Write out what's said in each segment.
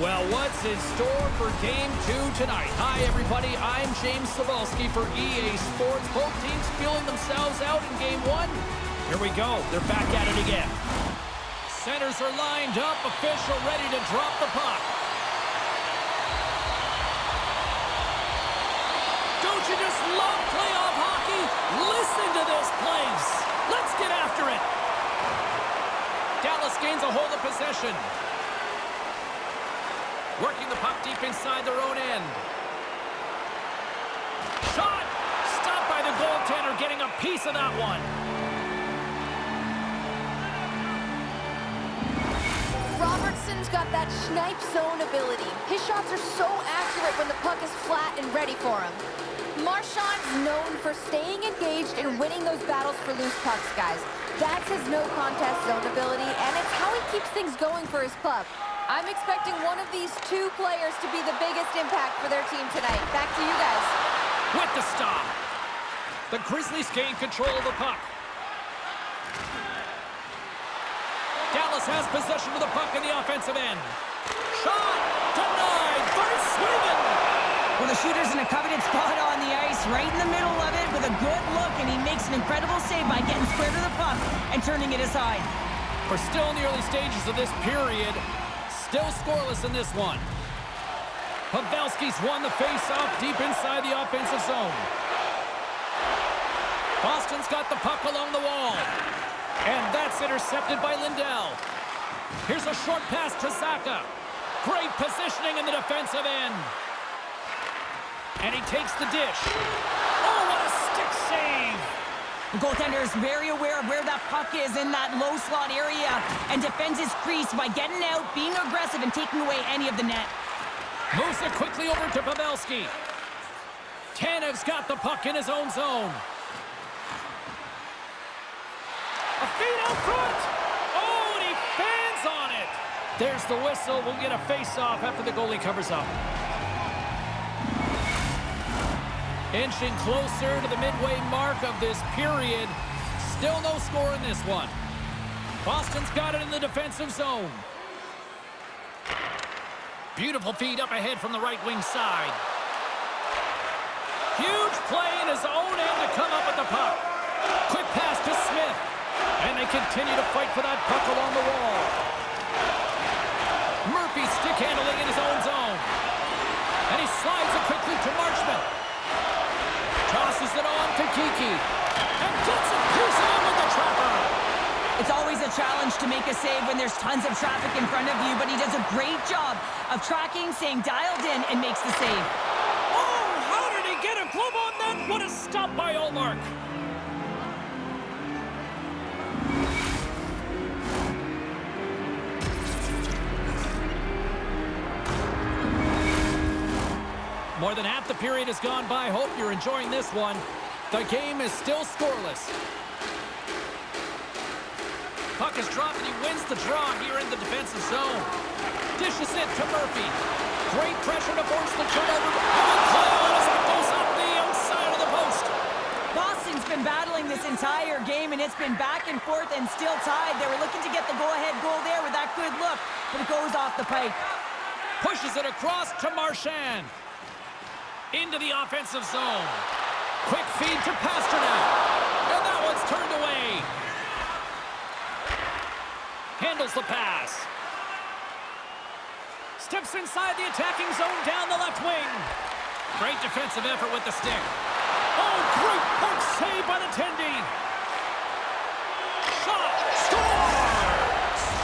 Well, what's in store for Game 2 tonight? Hi, everybody. I'm James Cebulski for EA Sports. Both teams feeling themselves out in Game 1. Here we go. They're back at it again. Centers are lined up. Official ready to drop the puck. Don't you just love playoff hockey? Listen to this place. Let's get after it. Dallas gains a hold of possession. Working the puck deep inside their own end. Shot! Stopped by the goaltender, getting a piece of that one. Robertson's got that snipe zone ability. His shots are so accurate when the puck is flat and ready for him. Marchand's known for staying engaged and winning those battles for loose pucks, guys. That's his no-contest zone ability, and it's how he keeps things going for his club. I'm expecting one of these two players to be the biggest impact for their team tonight. Back to you guys. With the stop. The Grizzlies gain control of the puck. Dallas has possession of the puck in the offensive end. Shot! Denied by Sweden! Well, the shooter's in a coveted spot on the ice, right in the middle of it with a good look, and he makes an incredible save by getting square to the puck and turning it aside. We're still in the early stages of this period. Still scoreless in this one. Pavelski's won the face-off deep inside the offensive zone. Boston's got the puck along the wall. And that's intercepted by Lindell. Here's a short pass to Zaka. Great positioning in the defensive end. And he takes the dish. Oh, what a stick save! The goaltender is very aware of where that puck is in that low slot area and defends his crease by getting out, being aggressive, and taking away any of the net. Moves it quickly over to Pavelski. Tanev's got the puck in his own zone. A feed out front. Oh, and he fans on it. There's the whistle. We'll get a face-off after the goalie covers up. Inching closer to the midway mark of this period. Still no score in this one. Boston's got it in the defensive zone. Beautiful feed up ahead from the right wing side. Huge play in his own end to come up with the puck. Quick pass to Smith. And they continue to fight for that puck along the wall. Murphy stick handling in his own zone. And he slides it quickly to Marchment. Tosses it on to Kiki. And gets a piece on with the trapper. It's always a challenge to make a save when there's tons of traffic in front of you, but he does a great job of tracking, staying dialed in, and makes the save. Oh, how did he get a glove on that? What a stop by Ullmark. More than half the period has gone by. Hope you're enjoying this one. The game is still scoreless. Puck is dropped and he wins the draw here in the defensive zone. Dishes it to Murphy. Great pressure to force the turnover. As it goes up the outside of the post. Boston's been battling this entire game, and it's been back and forth and still tied. They were looking to get the go-ahead goal there with that good look, but it goes off the pipe. Pushes it across to Marchand. Into the offensive zone. Quick feed to Pasternak. And that one's turned away. Handles the pass. Steps inside the attacking zone down the left wing. Great defensive effort with the stick. Oh, great puck save by the Tendy. Shot. Score!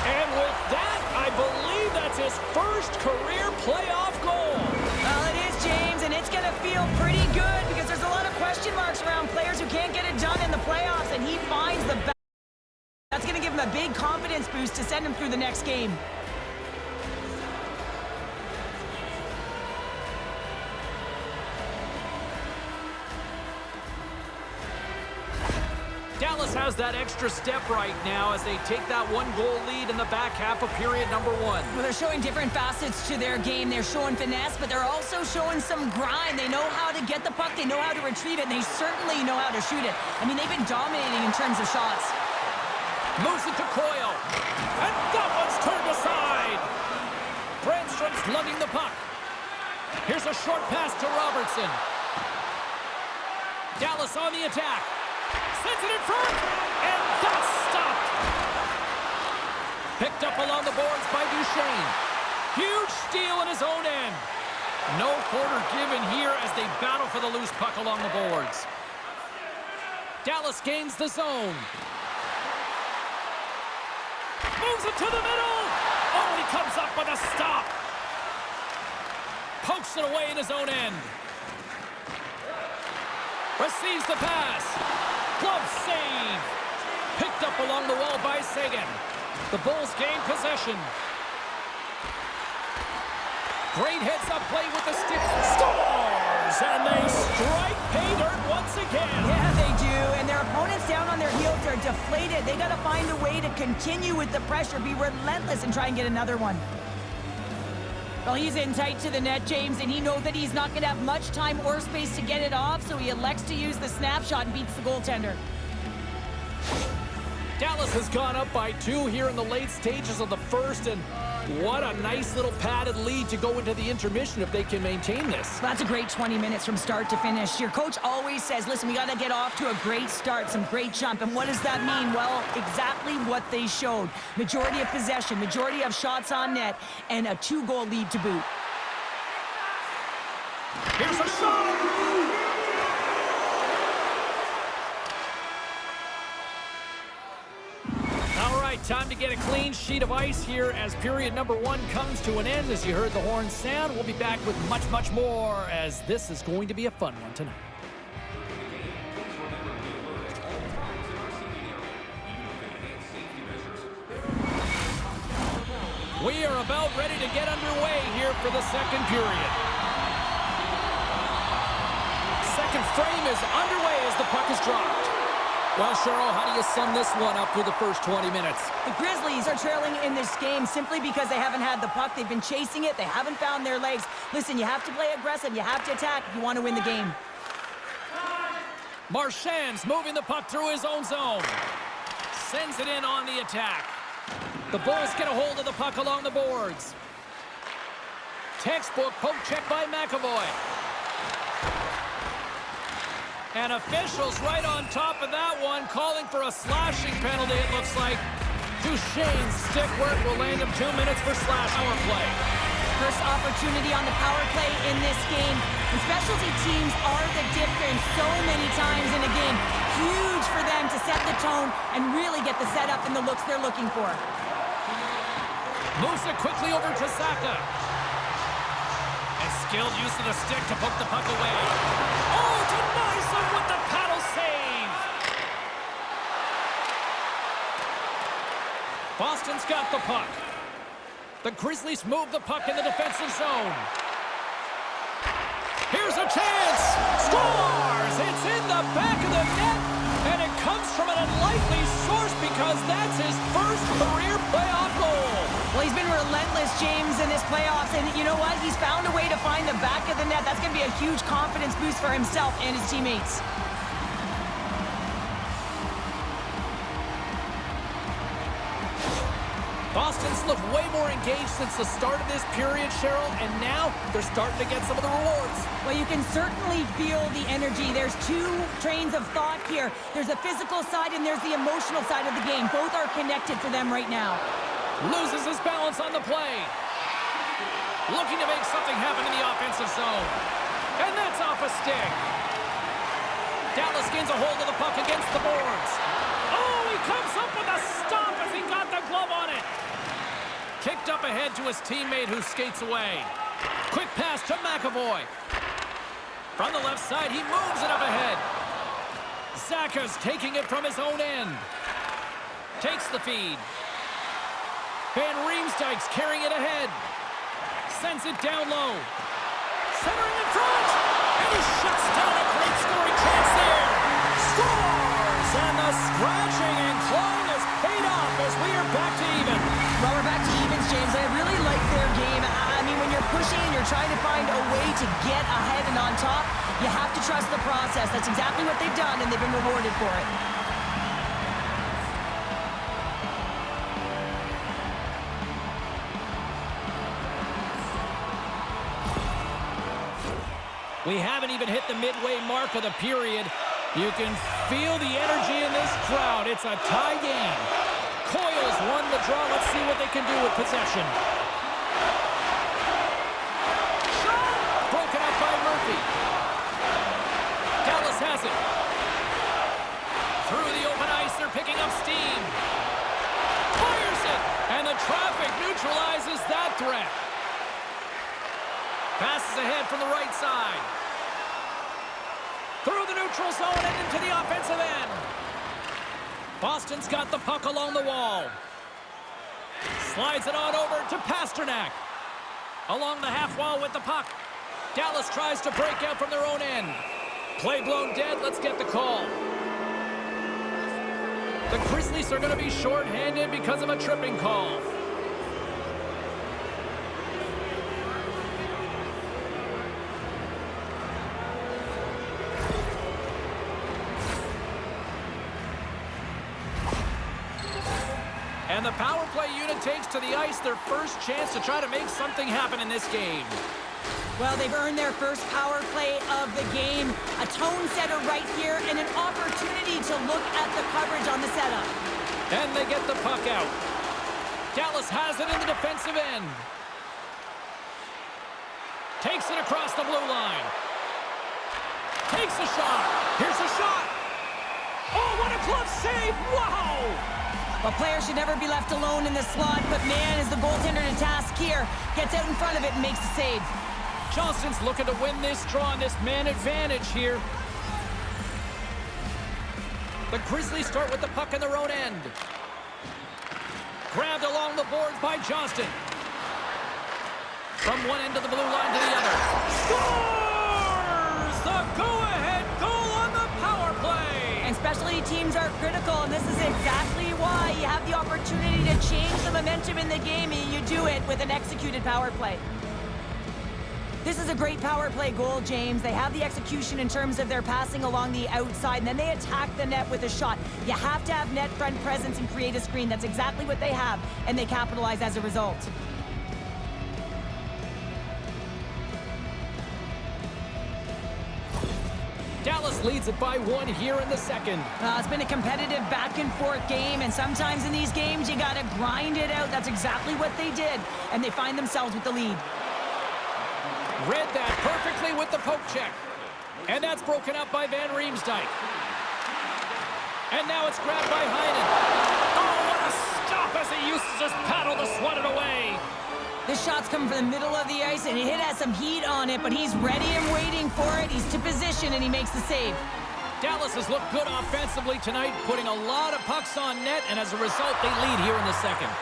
And with that, I believe that's his first career playoff goal. Well, it is, James, and it's going to feel pretty good because there's a lot of question marks around players who can't get it done in the playoffs, and he finds the best. That's going to give him a big confidence boost to send him through the next game. Dallas has that extra step right now as they take that one-goal lead in the back half of period number 1. Well, they're showing different facets to their game. They're showing finesse, but they're also showing some grind. They know how to get the puck. They know how to retrieve it, and they certainly know how to shoot it. I mean, they've been dominating in terms of shots. Moves it to Coyle. And that one's turned aside. Brent's Markstrom's lugging the puck. Here's a short pass to Robertson. Dallas on the attack. Sends it in front, and that's stopped. Picked up along the boards by Duchesne. Huge steal in his own end. No quarter given here as they battle for the loose puck along the boards. Dallas gains the zone. Moves it to the middle. Oh, he comes up with a stop. Pokes it away in his own end. Receives the pass. Glove save. Picked up along the wall by Sagan. The Bulls gain possession. Great heads-up play with the stick. Scores! And they strike pay dirt once again. Yeah, they do. And their opponents down on their heels are deflated. They got to find a way to continue with the pressure, be relentless, and try and get another one. Well, he's in tight to the net, James, and he knows that he's not going to have much time or space to get it off, so he elects to use the snapshot and beats the goaltender. Dallas has gone up by 2 here in the late stages of the first, and what a nice little padded lead to go into the intermission if they can maintain this. That's a great 20 minutes from start to finish. Your coach always says, listen, we got to get off to a great start, some great jump. And what does that mean? Well, exactly what they showed. Majority of possession, majority of shots on net, and a 2-goal lead to boot. Here's a shot! Time to get a clean sheet of ice here as period number 1 comes to an end. As you heard the horn sound, we'll be back with much, much more as this is going to be a fun one tonight. We are about ready to get underway here for the second period. Second frame is underway as the puck is dropped. Well, Cheryl, how do you sum this one up through the first 20 minutes? The Grizzlies are trailing in this game simply because they haven't had the puck. They've been chasing it. They haven't found their legs. Listen, you have to play aggressive. You have to attack if you want to win the game. Marchand's moving the puck through his own zone. Sends it in on the attack. The Bulls get a hold of the puck along the boards. Textbook poke check by McAvoy. And officials right on top of that one, calling for a slashing penalty, it looks like. Duchesne's stick work will land him 2 minutes for slash power play. First opportunity on the power play in this game. And specialty teams are the difference so many times in a game. Huge for them to set the tone and really get the setup and the looks they're looking for. Moves it quickly over to Saka. And skilled use of the stick to poke the puck away. Oh, denies him with the paddle save. Boston's got the puck. The Grizzlies move the puck in the defensive zone. Here's a chance. Scores! It's in the back of the net, and it comes from an unlikely source because that's his first career playoff goal. Well, he's been relentless, James, in this playoffs, and you know what? He's found a way to find the back of the net. That's going to be a huge confidence boost for himself and his teammates. Boston's looked way more engaged since the start of this period, Cheryl, and now they're starting to get some of the rewards. Well, you can certainly feel the energy. There's 2 trains of thought here. There's the physical side and there's the emotional side of the game. Both are connected for them right now. Loses his balance on the play. Looking to make something happen in the offensive zone. And that's off a stick. Dallas gains a hold of the puck against the boards. Oh, he comes up with a stop as he got the glove on it. Kicked up ahead to his teammate who skates away. Quick pass to McAvoy. From the left side, he moves it up ahead. Zaka's taking it from his own end. Takes the feed. Van Riemsdyk's carrying it ahead. Sends it down low. Centering in front. And he shuts down a great scoring chance there. Scores! And the scratching and clawing has paid off as we are back to even. Well, we're back to evens, James. I really like their game. I mean, when you're pushing and you're trying to find a way to get ahead and on top, you have to trust the process. That's exactly what they've done, and they've been rewarded for it. We haven't even hit the midway mark of the period. You can feel the energy in this crowd. It's a tie game. Coils won the draw. Let's see what they can do with possession. Shot! Broken up by Murphy. Dallas has it. Through the open ice, they're picking up steam. Fires it! And the traffic neutralizes that threat. Passes ahead from the right side. Through the neutral zone and into the offensive end. Boston's got the puck along the wall. Slides it on over to Pasternak. Along the half wall with the puck. Dallas tries to break out from their own end. Play blown dead. Let's get the call. The Grizzlies are going to be shorthanded because of a tripping call. And the power play unit takes to the ice their first chance to try to make something happen in this game. Well, they've earned their first power play of the game. A tone setter right here and an opportunity to look at the coverage on the setup. And they get the puck out. Dallas has it in the defensive end. Takes it across the blue line. Takes a shot. Here's a shot. Oh, what a glove save. Wow! A player should never be left alone in the slot, but man, is the goaltender to task here. Gets out in front of it and makes the save. Johnston's looking to win this draw on this man advantage here. The Grizzlies start with the puck in their own end. Grabbed along the boards by Johnston. From one end of the blue line to the other. Scores! The go-ahead goal on the power play! And specialty teams are critical, and this is exactly why you have the opportunity to change the momentum in the game, and you do it with an executed power play. This is a great power play goal, James. They have the execution in terms of their passing along the outside, and then they attack the net with a shot. You have to have net front presence and create a screen. That's exactly what they have, and they capitalize as a result. Dallas leads it by one here in the second. It's been a competitive back-and-forth game, and sometimes in these games, you got to grind it out. That's exactly what they did, and they find themselves with the lead. Read that perfectly with the poke check. And that's broken up by Van Riemsdyk. And now it's grabbed by Heinen. Oh, what a stop as he used to just paddle to swat it away. This shot's coming from the middle of the ice, and it has some heat on it, but he's ready and waiting for it. He's to position, and he makes the save. Dallas has looked good offensively tonight, putting a lot of pucks on net, and as a result, they lead here in the second.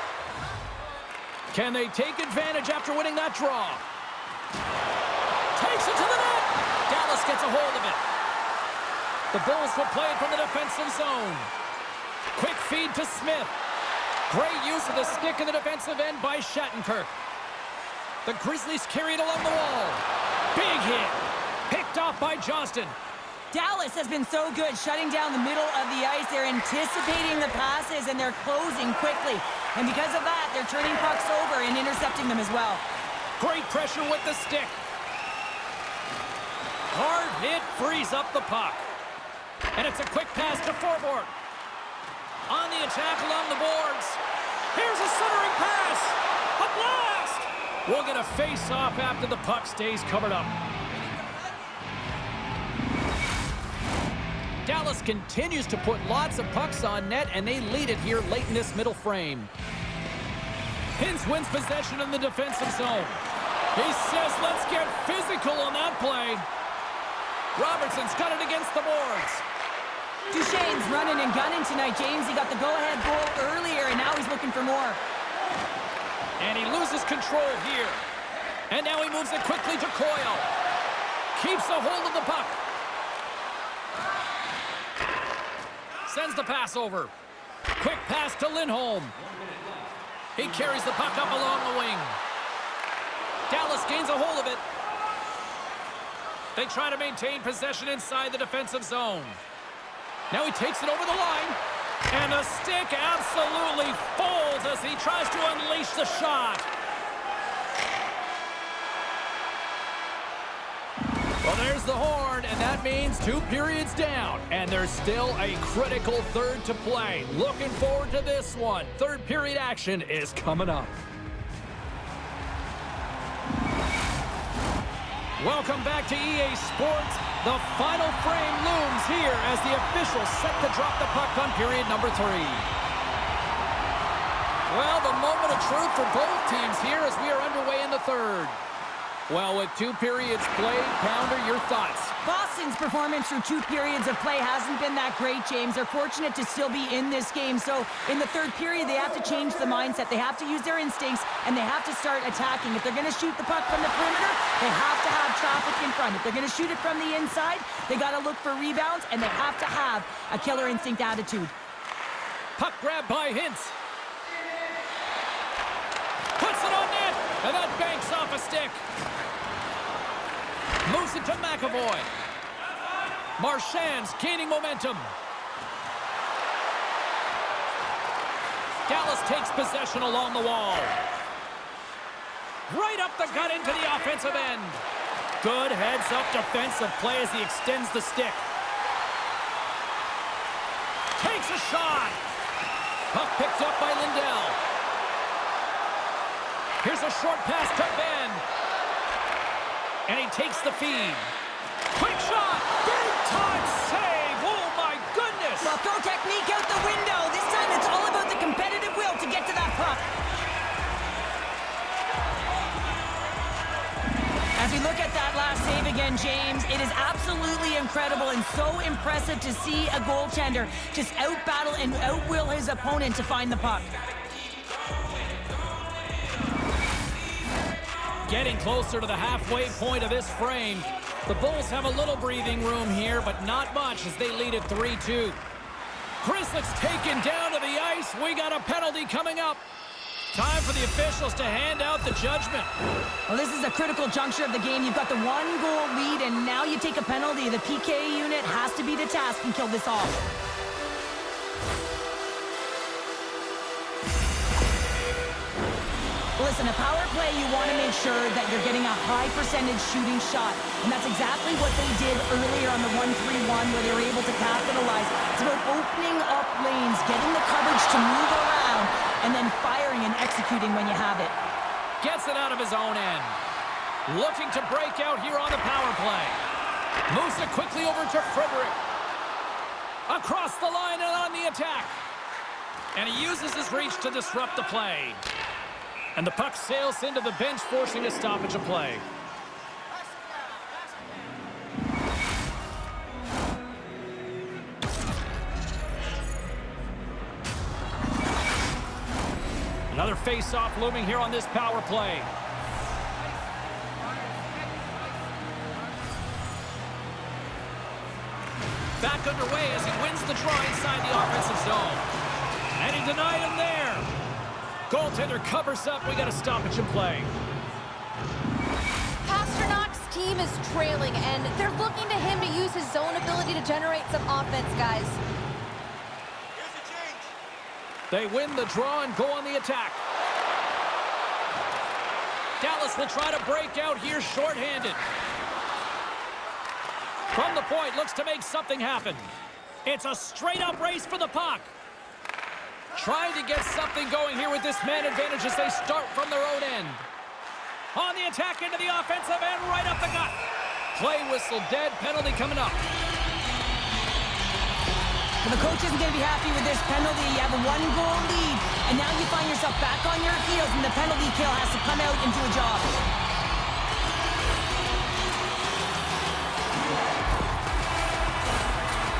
Can they take advantage after winning that draw? Takes it to the net. Dallas gets a hold of it. The Bulls will play it from the defensive zone. Quick feed to Smith. Great use of the stick in the defensive end by Shattenkirk. The Grizzlies carry it along the wall. Big hit. Picked off by Johnston. Dallas has been so good shutting down the middle of the ice. They're anticipating the passes, and they're closing quickly. And because of that, they're turning pucks over and intercepting them as well. Great pressure with the stick. Hard hit frees up the puck. And it's a quick pass to Forbort. On the attack along the boards. Here's a centering pass. A blast! We'll get a face-off after the puck stays covered up. Dallas continues to put lots of pucks on net, and they lead it here late in this middle frame. Hintz wins possession in the defensive zone. He says, let's get physical on that play. Robertson's got it against the boards. Duchesne's running and gunning tonight, James. He got the go-ahead goal earlier, and now he's looking for more. And he loses control here. And now he moves it quickly to Coyle. Keeps a hold of the puck. Sends the pass over. Quick pass to Lindholm. He carries the puck up along the wing. Dallas gains a hold of it. They try to maintain possession inside the defensive zone. Now he takes it over the line. And the stick absolutely folds as he tries to unleash the shot. Well, there's the horn, and that means 2 periods down. And there's still a critical third to play. Looking forward to this one. Third period action is coming up. Welcome back to EA Sports. The final frame looms here as the officials set to drop the puck on period number 3. Well, the moment of truth for both teams here as we are underway in the third. Well, with 2 periods played, Pounder, your thoughts? Boston's performance through 2 periods of play hasn't been that great, James. They're fortunate to still be in this game. So in the third period, they have to change the mindset. They have to use their instincts, and they have to start attacking. If they're going to shoot the puck from the perimeter, they have to have traffic in front. If they're going to shoot it from the inside, they got to look for rebounds, and they have to have a killer instinct attitude. Puck grab by Hintz. Puts it on net, and that banks off a stick. Moves it to McAvoy. Marchand's gaining momentum. Dallas takes possession along the wall. Right up the gut into the offensive end. Good heads-up defensive play as he extends the stick. Takes a shot. Puck picked up by Lindell. Here's a short pass to Ben. And he takes the feed. Quick shot! Big-time save! Oh, my goodness! Well, throw technique out the window. This time it's all about the competitive will to get to that puck. As we look at that last save again, James, it is absolutely incredible and so impressive to see a goaltender just out-battle and out-will his opponent to find the puck. Getting closer to the halfway point of this frame. The Bulls have a little breathing room here, but not much as they lead it 3-2. Grizzlies taken down to the ice. We got a penalty coming up. Time for the officials to hand out the judgment. Well, this is a critical juncture of the game. You've got the 1-goal lead, and now you take a penalty. The PK unit has to be to task and kill this off. Listen, a power play, you want to make sure that you're getting a high percentage shooting shot. And that's exactly what they did earlier on the 1-3-1 where they were able to capitalize. It's about opening up lanes, getting the coverage to move around, and then firing and executing when you have it. Gets it out of his own end. Looking to break out here on the power play. Moves it quickly over to Frederick. Across the line and on the attack. And he uses his reach to disrupt the play. And the puck sails into the bench, forcing a stoppage of play. Another face-off looming here on this power play. Back underway as he wins the draw inside the offensive zone. And he denied him there. Goaltender covers up. We got a stoppage in play. Pasternak's team is trailing, and they're looking to him to use his zone ability to generate some offense, guys. They win the draw and go on the attack. Dallas will try to break out here shorthanded. From the point, looks to make something happen. It's a straight-up race for the puck. Trying to get something going here with this man advantage as they start from their own end. On the attack into the offensive end, right up the gut. Play whistle dead, penalty coming up. Well, the coach isn't going to be happy with this penalty. You have a 1-goal lead, and now you find yourself back on your heels, and the penalty kill has to come out and do a job.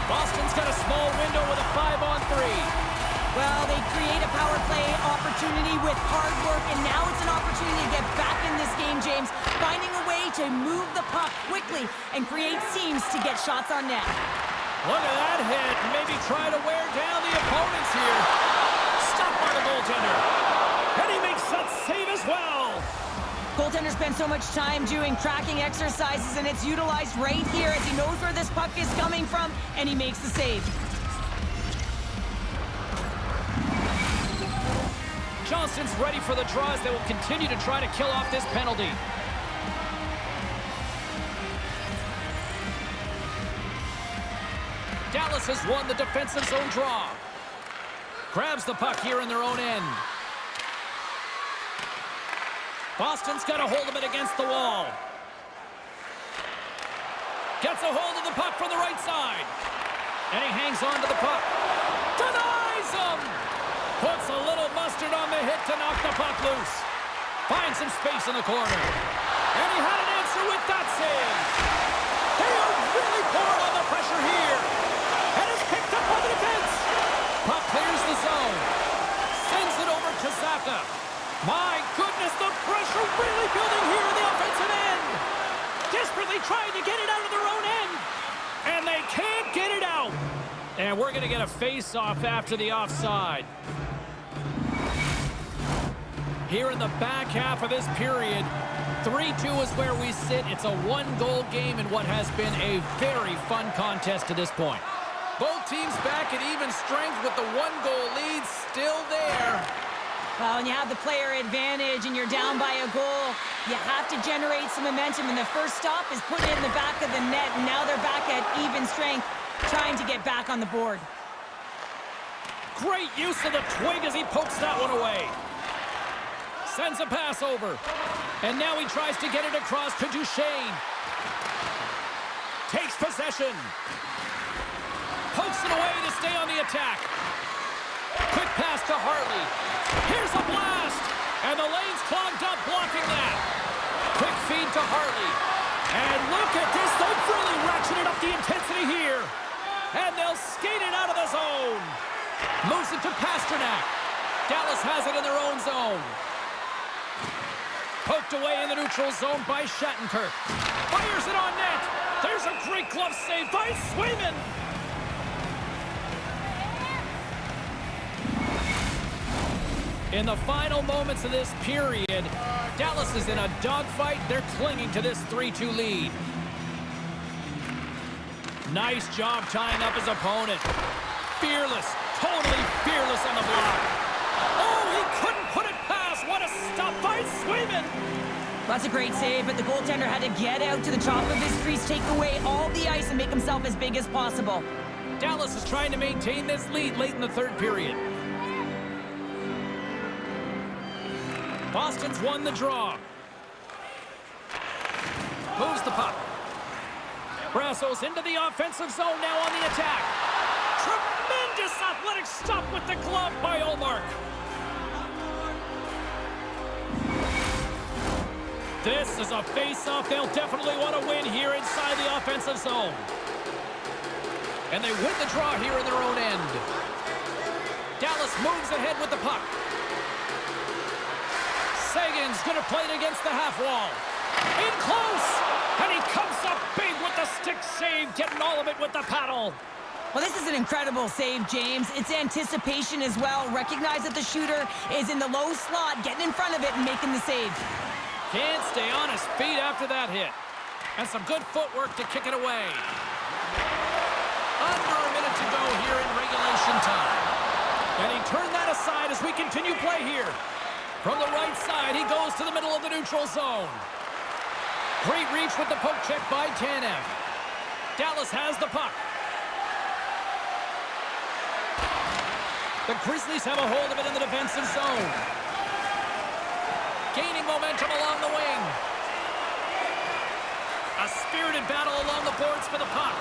Boston's got a small window with a 5-on-3. Well, they create a power play opportunity with hard work, and now it's an opportunity to get back in this game, James. Finding a way to move the puck quickly and create seams to get shots on net. Look at that hit. Maybe try to wear down the opponents here. Stopped by the goaltender. And he makes that save as well. Goaltender spends so much time doing tracking exercises, and it's utilized right here as he knows where this puck is coming from, and he makes the save. Johnston's ready for the draws. They will continue to try to kill off this penalty. Dallas has won the defensive zone draw. Grabs the puck here in their own end. Boston's got a hold of it against the wall. Gets a hold of the puck from the right side. And he hangs on to the puck. Denies him! Puts a little mustard on the hit to knock the puck loose. Finds some space in the corner. And he had an answer with that save. They are really pouring on the pressure here. And it's picked up by the defense. Puck clears the zone. Sends it over to Zaka. My goodness, the pressure really building here in the offensive end. Desperately trying to get it out of their own end. And they can't get it out. And we're going to get a face-off after the offside. Here in the back half of this period, 3-2 is where we sit. It's a one-goal game in what has been a very fun contest to this point. Both teams back at even strength with the one-goal lead still there. Well, when you have the player advantage and you're down by a goal, you have to generate some momentum. And the first stop is put it in the back of the net. And now they're back at even strength, trying to get back on the board. Great use of the twig as he pokes that one away. Sends a pass over. And now he tries to get it across to Duchesne. Takes possession. Pokes it away to stay on the attack. Quick pass to Hartley. Here's a blast. And the lane's clogged up blocking that. Quick feed to Hartley. And look at this. They've really ratcheted up the intensity here. And they'll skate it out of the zone. Moves it to Pasternak. Dallas has it in their own zone. Poked away in the neutral zone by Shattenkirk. Fires it on net. There's a great glove save by Swayman. In the final moments of this period, Dallas is in a dogfight. They're clinging to this 3-2 lead. Nice job tying up his opponent. Fearless, totally fearless on the block. Oh, he couldn't put it past. What a stop by Swayman. That's a great save, but the goaltender had to get out to the top of his crease, take away all the ice, and make himself as big as possible. Dallas is trying to maintain this lead late in the third period. Boston's won the draw. Moves the puck. Brasso's into the offensive zone now on the attack. Tremendous athletic stop with the glove by Ullmark. This is a face-off they'll definitely want to win here inside the offensive zone. And they win the draw here in their own end. Dallas moves ahead with the puck. Sagan's going to play it against the half wall. In close! And he comes up big with the stick save, getting all of it with the paddle. Well, this is an incredible save, James. It's anticipation as well. Recognize that the shooter is in the low slot, getting in front of it and making the save. Can't stay on his feet after that hit. And some good footwork to kick it away. Under a minute to go here in regulation time. And he turned that aside as we continue play here. From the right side, he goes to the middle of the neutral zone. Great reach with the poke check by Tanev. Dallas has the puck. The Grizzlies have a hold of it in the defensive zone. Gaining momentum along the wing. A spirited battle along the boards for the puck.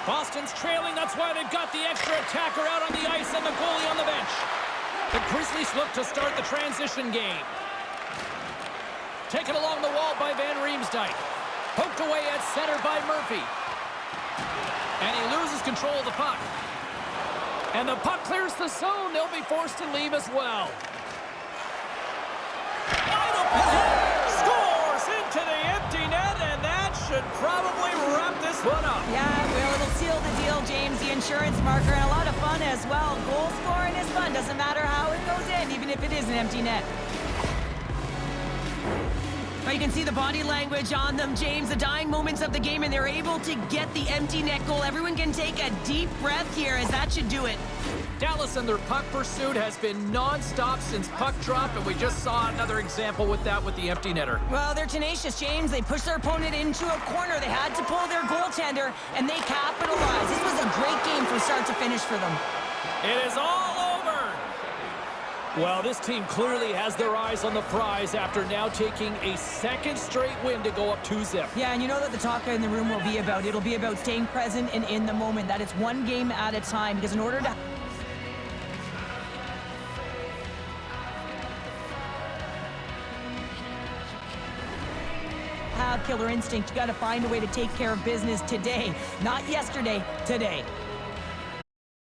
Boston's trailing, that's why they've got the extra attacker out on the ice and the goalie on the bench. The Grizzlies look to start the transition game. Taken along the wall by Van Riemsdyk. Poked away at center by Murphy. And he loses control of the puck. And the puck clears the zone. They'll be forced to leave as well. Wide open hit. Scores into the empty net, and that should probably wrap this one up. Yeah, well, it'll seal the deal, James. The insurance marker, and a lot of fun as well. Goal scoring is fun. Doesn't matter how it goes in, even if it is an empty net. Well, you can see the body language on them, James, the dying moments of the game, and they're able to get the empty net goal. Everyone can take a deep breath here, as that should do it. Dallas and their puck pursuit has been non-stop since puck drop, and we just saw another example with that with the empty netter. Well, they're tenacious, James. They pushed their opponent into a corner. They had to pull their goaltender, and they capitalized. This was a great game from start to finish for them. It is all over. Well, this team clearly has their eyes on the prize after now taking a second straight win to go up 2-0. Yeah, and you know that the talk in the room will be about. It'll be about staying present and in the moment. That is one game at a time, because in order to have killer instinct, you got to find a way to take care of business today. Not yesterday, today.